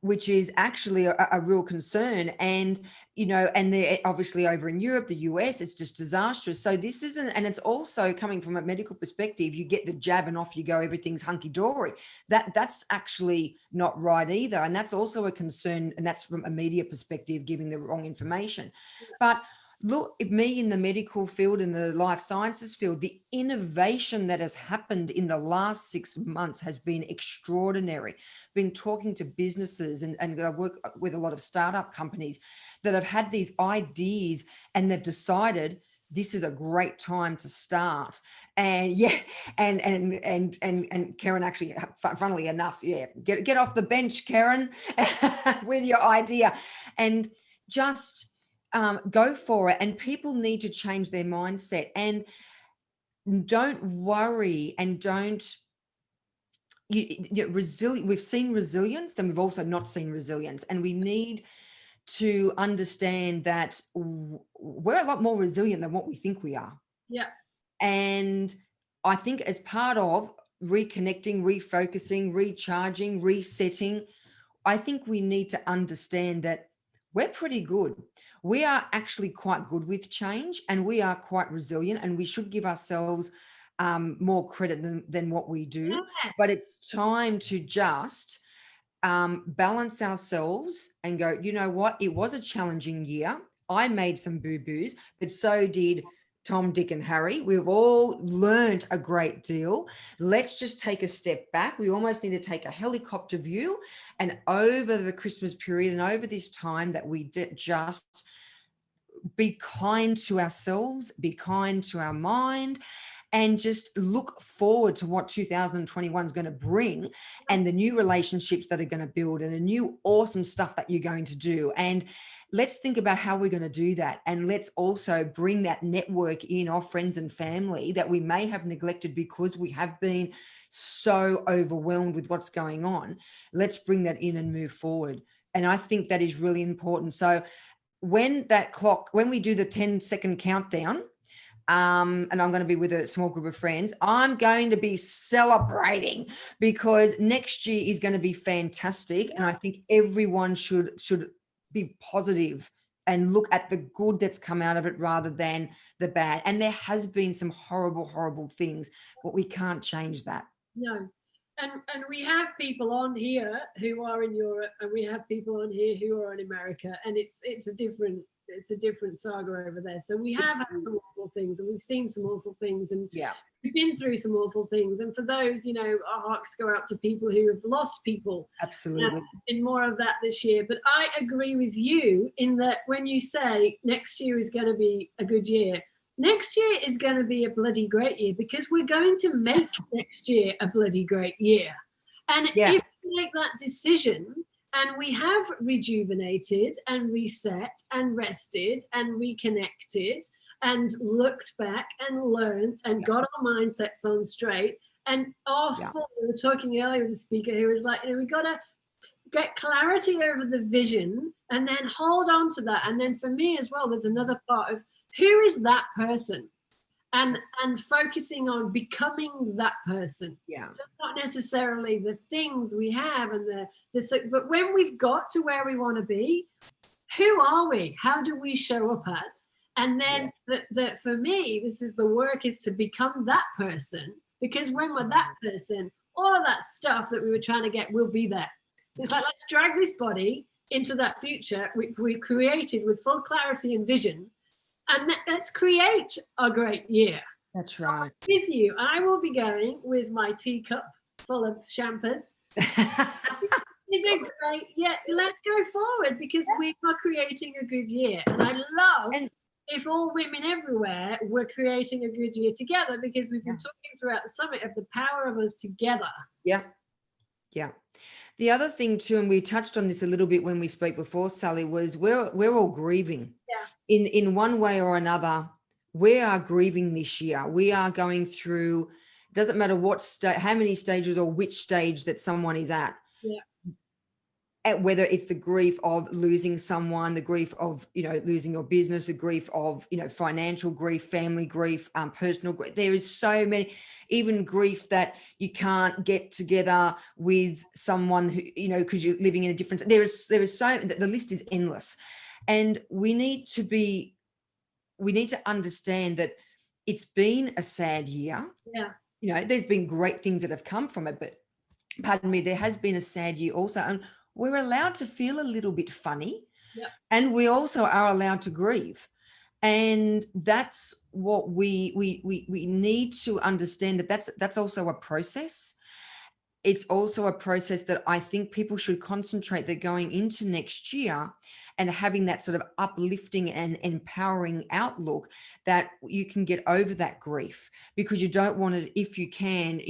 Which is actually a real concern. And, you know, and they're obviously over in Europe, the US, it's just disastrous. So this isn't, and it's also coming from a medical perspective, you get the jab and off you go, everything's hunky-dory. That's actually not right either. And that's also a concern. And that's from a media perspective, giving the wrong information. But look, me in the medical field, in the life sciences field, the innovation that has happened in the last 6 months has been extraordinary. Been talking to businesses and I work with a lot of startup companies that have had these ideas and they've decided this is a great time to start. And and Karen, actually, funnily enough, get off the bench, Karen, with your idea and just go for it. And people need to change their mindset and don't worry and don't resilient. We've seen resilience and we've also not seen resilience, and we need to understand that we're a lot more resilient than what we think we are. And I think as part of reconnecting, refocusing, recharging, resetting, I think we need to understand that we're pretty good. We are actually quite good with change and we are quite resilient, and we should give ourselves more credit than what we do. But it's time to just balance ourselves and go, you know what, it was a challenging year. I made some boo-boos, but so did Tom, Dick, and Harry. We've all learned a great deal. Let's just take a step back. We almost need to take a helicopter view, and over the Christmas period and over this time that we just be kind to ourselves, be kind to our mind, and just look forward to what 2021 is going to bring, and the new relationships that are going to build, and the new awesome stuff that you're going to do. And let's think about how we're going to do that. And let's also bring that network in of friends and family that we may have neglected because we have been so overwhelmed with what's going on. Let's bring that in and move forward. And I think that is really important. So when we do the 10-second countdown, and I'm going to be with a small group of friends, I'm going to be celebrating, because next year is going to be fantastic. And I think everyone should be positive and look at the good that's come out of it rather than the bad. And there has been some horrible, horrible things, but we can't change that. No. And we have people on here who are in Europe, and we have people on here who are in America, and it's a different saga over there. So we have had some awful things, and we've seen some awful things, and we've been through some awful things. And for those, our hearts go out to people who have lost people. Absolutely. There's been more of that this year. But I agree with you in that when you say next year is going to be a good year, next year is going to be a bloody great year, because we're going to make next year a bloody great year. And if we make that decision, and we have rejuvenated and reset and rested and reconnected and looked back and learned and got our mindsets on straight, and we were talking earlier with the speaker who was like, we got to get clarity over the vision and then hold on to that. And then for me as well, there's another part of who is that person, and focusing on becoming that person. So it's not necessarily the things we have and but when we've got to where we want to be, who are we? How do we show up as? And then that for me, this is the work, is to become that person, because when we're that person, all of that stuff that we were trying to get will be there. So it's like, let's drag this body into that future we created with full clarity and vision, and let's create a great year. That's right. With you, I will be going with my teacup full of champers. Is it great? Yeah, let's go forward, because we are creating a good year. And I love if all women everywhere were creating a good year together, because we've been talking throughout the summit of the power of us together. Yeah. The other thing too, and we touched on this a little bit when we spoke before, Sally, was we're all grieving. In one way or another. We are grieving this year. We are going through, doesn't matter how many stages or which stage that someone is at. Whether it's the grief of losing someone, the grief of, losing your business, the grief of, financial grief, family grief, personal grief. There is so many, even grief that you can't get together with someone who, because you're living in a different, there is so, the list is endless. And we need to understand that it's been a sad year. There's been great things that have come from it, but pardon me, there has been a sad year also. And we're allowed to feel a little bit funny, and we also are allowed to grieve. And that's what we need to understand, that's also a process. It's also a process that I think people should concentrate. They're going into next year and having that sort of uplifting and empowering outlook, that you can get over that grief, because you don't want to, if you can,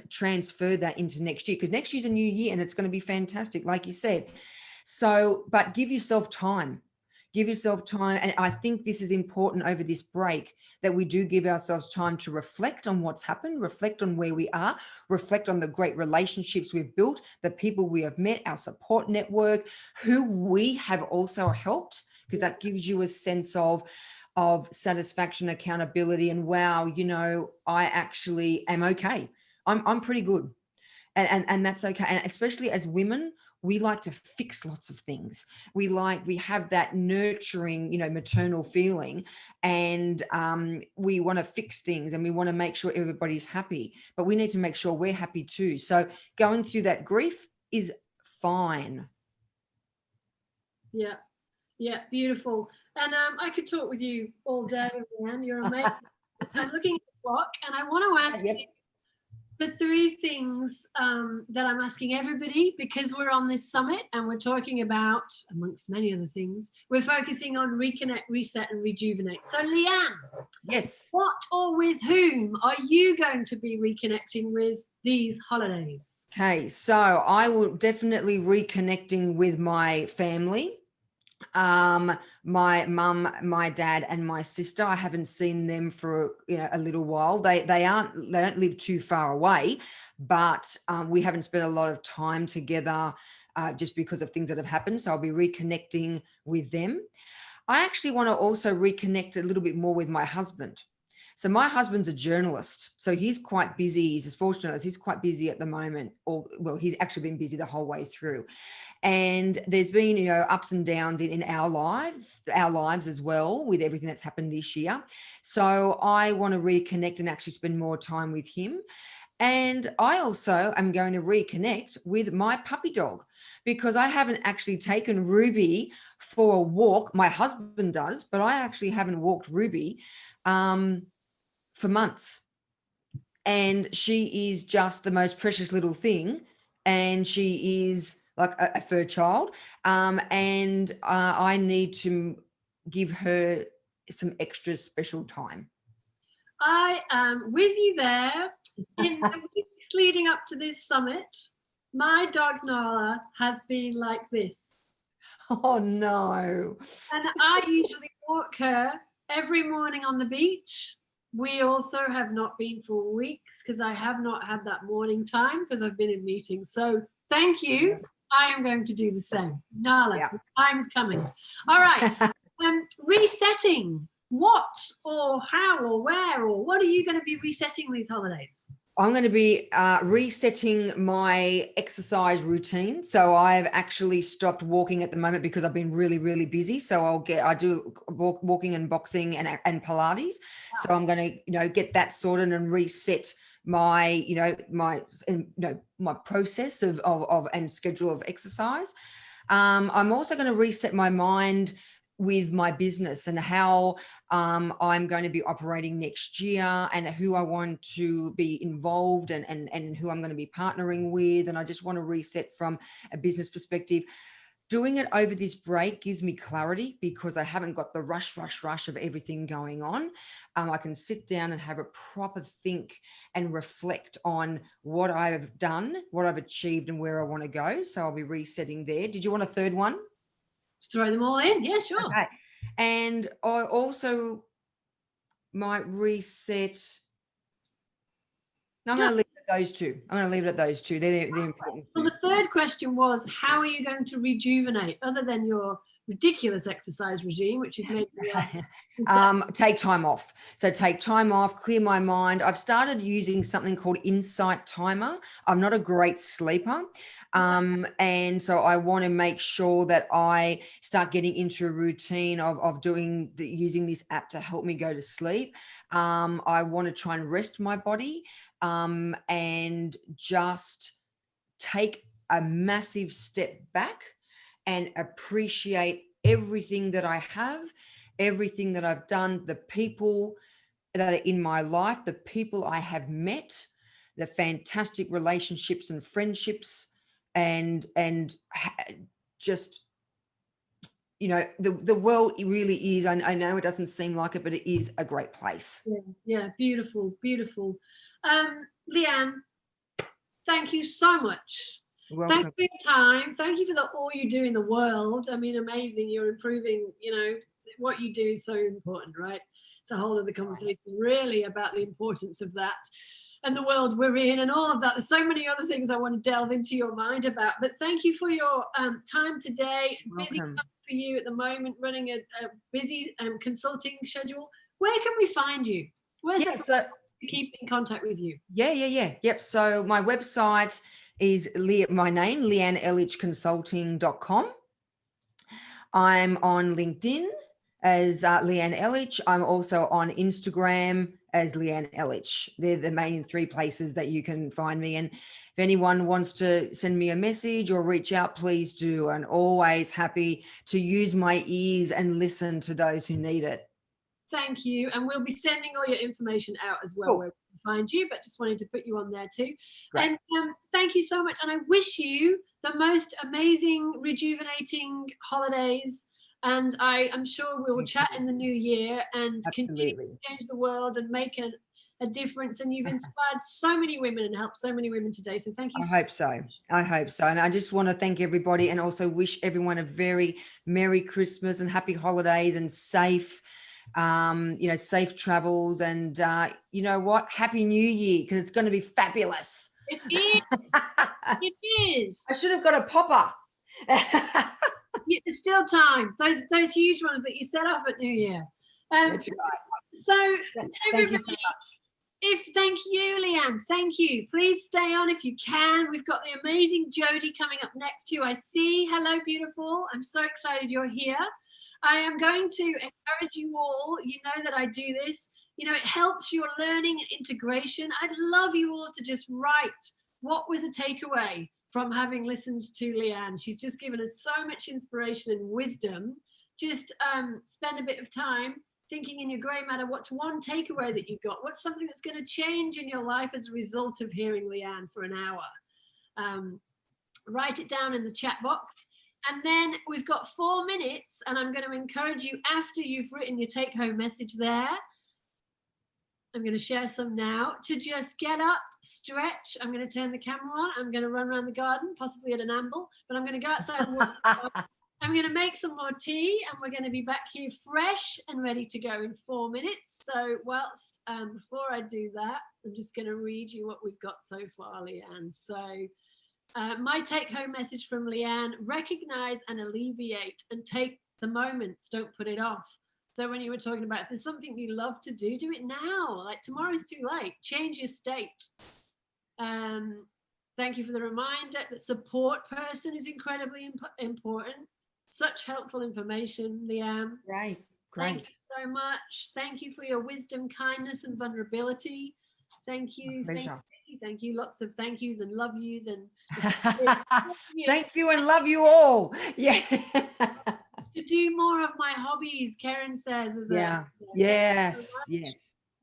transfer that into next year, because next year's a new year and it's going to be fantastic, like you said. So, but give yourself time. And I think this is important over this break, that we do give ourselves time to reflect on what's happened, reflect on where we are, reflect on the great relationships we've built, the people we have met, our support network, who we have also helped, because that gives you a sense of satisfaction, accountability, and wow, I actually am okay. I'm pretty good. And that's okay. And especially as women, we like to fix lots of things. We have that nurturing, maternal feeling, and we want to fix things and we want to make sure everybody's happy, but we need to make sure we're happy too. So going through that grief is fine. Yeah. Yeah, beautiful. And I could talk with you all day, Leanne. You're amazing. I'm looking at the clock, and I want to ask you the three things that I'm asking everybody, because we're on this summit and we're talking about, amongst many other things, we're focusing on reconnect, reset, and rejuvenate. So, Leanne, Yes. what or with whom are you going to be reconnecting with these holidays? Okay, so I will definitely reconnecting with my family. My mum, my dad, and my sister. I haven't seen them for a little while. They don't live too far away, but we haven't spent a lot of time together just because of things that have happened. So I'll be reconnecting with them. I actually want to also reconnect a little bit more with my husband. So my husband's a journalist, so he's quite busy. He's a sports journalist. He's quite busy at the moment, he's actually been busy the whole way through. And there's been, ups and downs in our lives as well, with everything that's happened this year. So I want to reconnect and actually spend more time with him. And I also am going to reconnect with my puppy dog, because I haven't actually taken Ruby for a walk. My husband does, but I actually haven't walked Ruby for months. And she is just the most precious little thing. And she is like a fur child. And I need to give her some extra special time. I am with you there. In the weeks leading up to this summit, my dog Nala has been like this. Oh, no. And I usually walk her every morning on the beach. We also have not been for weeks because I have not had that morning time because I've been in meetings. So thank you. Yeah. I am going to do the same. Nala, yeah. The time's coming. All right. Resetting. What or how or where or what are you going to be resetting these holidays? I'm going to be resetting my exercise routine. So I've actually stopped walking at the moment because I've been really, really busy. So I do walking and boxing and Pilates. Wow. So I'm going to, get that sorted and reset my, my process of and schedule of exercise. I'm also going to reset my mind with my business and how I'm going to be operating next year and who I want to be involved and who I'm going to be partnering with. And I just want to reset from a business perspective. Doing it over this break gives me clarity because I haven't got the rush of everything going on. I can sit down and have a proper think and reflect on what I've done, what I've achieved and where I want to go. So I'll be resetting there. Did you want a third one? Throw them all in. Yeah, sure. Okay. And I also might reset. No, I'm going to leave it at those two. I'm going to leave it at those two. They're important. Well, the third question was, how are you going to rejuvenate other than your ridiculous exercise regime, which is made take time off. So take time off, clear my mind. I've started using something called Insight Timer. I'm not a great sleeper. And so I want to make sure that I start getting into a routine of using this app to help me go to sleep. I want to try and rest my body and just take a massive step back and appreciate everything that I have, everything that I've done, the people that are in my life, the people I have met, the fantastic relationships and friendships, and just, the world really is, I know it doesn't seem like it, but it is a great place. Yeah, beautiful, beautiful. Leanne, thank you so much. Thank you for your time. Thank you for all you do in the world. I mean, amazing. You're improving, what you do is so important, right? It's a whole other conversation really about the importance of that and the world we're in and all of that. There's so many other things I want to delve into your mind about, but thank you for your time today. Busy time for you at the moment, running a busy consulting schedule. Where can we find you? Where's to keep in contact with you? Yep. So my website is my name, LeanneElichConsulting.com. I'm on LinkedIn. as Leanne Elich. I'm also on Instagram as Leanne Elich. They're the main three places that you can find me. And if anyone wants to send me a message or reach out, please do. And always happy to use my ears and listen to those who need it. Thank you. And we'll be sending all your information out as well, Cool. where we can find you, but just wanted to put you on there too. Great. And thank you so much. And I wish you the most amazing, rejuvenating holidays. And I'm sure we will chat in the new year and continue to change the world and make a difference. And you've inspired so many women and helped so many women today. So thank you. I hope so. I hope so. And I just want to thank everybody and also wish everyone a very Merry Christmas and happy holidays and safe, safe travels. And you know what? Happy New Year, because it's going to be fabulous. It is. It is. I should have got a popper. There's still time. Those huge ones that you set off at New Year. That's right. So thank you so much. Thank you, Leanne. Thank you. Please stay on if you can. We've got the amazing Jodie coming up next, who I see. Hello, beautiful. I'm so excited you're here. I am going to encourage you all. You know that I do this. You know, it helps your learning and integration. I'd love you all to just write what was a takeaway from having listened to Leanne. She's just given us so much inspiration and wisdom. Just spend a bit of time thinking in your grey matter, what's one takeaway that you got? What's something that's going to change in your life as a result of hearing Leanne for an hour? Write it down in the chat box. And then we've got 4 minutes, and I'm going to encourage you, after you've written your take-home message there, I'm going to share some now, to just get up, stretch. I'm going to turn the camera on. I'm going to run around the garden, possibly at an amble, but I'm going to go outside and walk. I'm going to make some more tea, and we're going to be back here fresh and ready to go in 4 minutes. So whilst, before I do that, I'm just going to read you what we've got so far, Leanne. So my take-home message from Leanne: recognize and alleviate and take the moments, don't put it off. So when you were talking about, if there's something you love to do, do it now. Like, tomorrow's too late. Change your state. Thank you for the reminder. The support person is incredibly important. Such helpful information, Leanne. Great. Thank you so much. Thank you for your wisdom, kindness, and vulnerability. Thank you. Thank you. Lots of thank yous and love yous and thank you and love you all. Yeah. To do more of my hobbies, Karen says. Yes.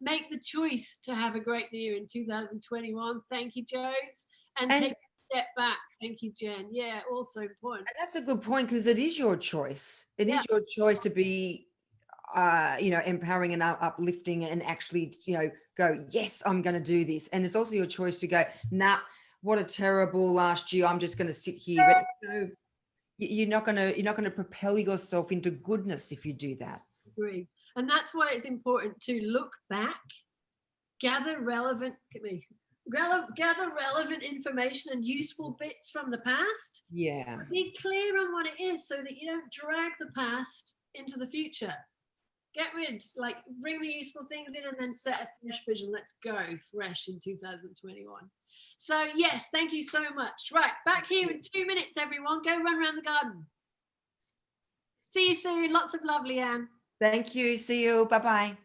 Make the choice to have a great year in 2021. Thank you, Joes. And take a step back. Thank you, Jen. Yeah, also important. And that's a good point, because it is your choice. It is your choice to be, empowering and uplifting and actually, go, yes, I'm going to do this. And it's also your choice to go, nah, what a terrible last year. I'm just going to sit here. But you're not going to propel yourself into goodness if you do that. Agree. And that's why it's important to look back, gather relevant information and useful bits from the past. Yeah. Be clear on what it is so that you don't drag the past into the future. Bring the useful things in and then set a fresh vision. Let's go fresh in 2021. So yes, thank you so much. Right, back here in 2 minutes, everyone. Go run around the garden. See you soon. Lots of love, Leanne. Thank you. See you. Bye-bye.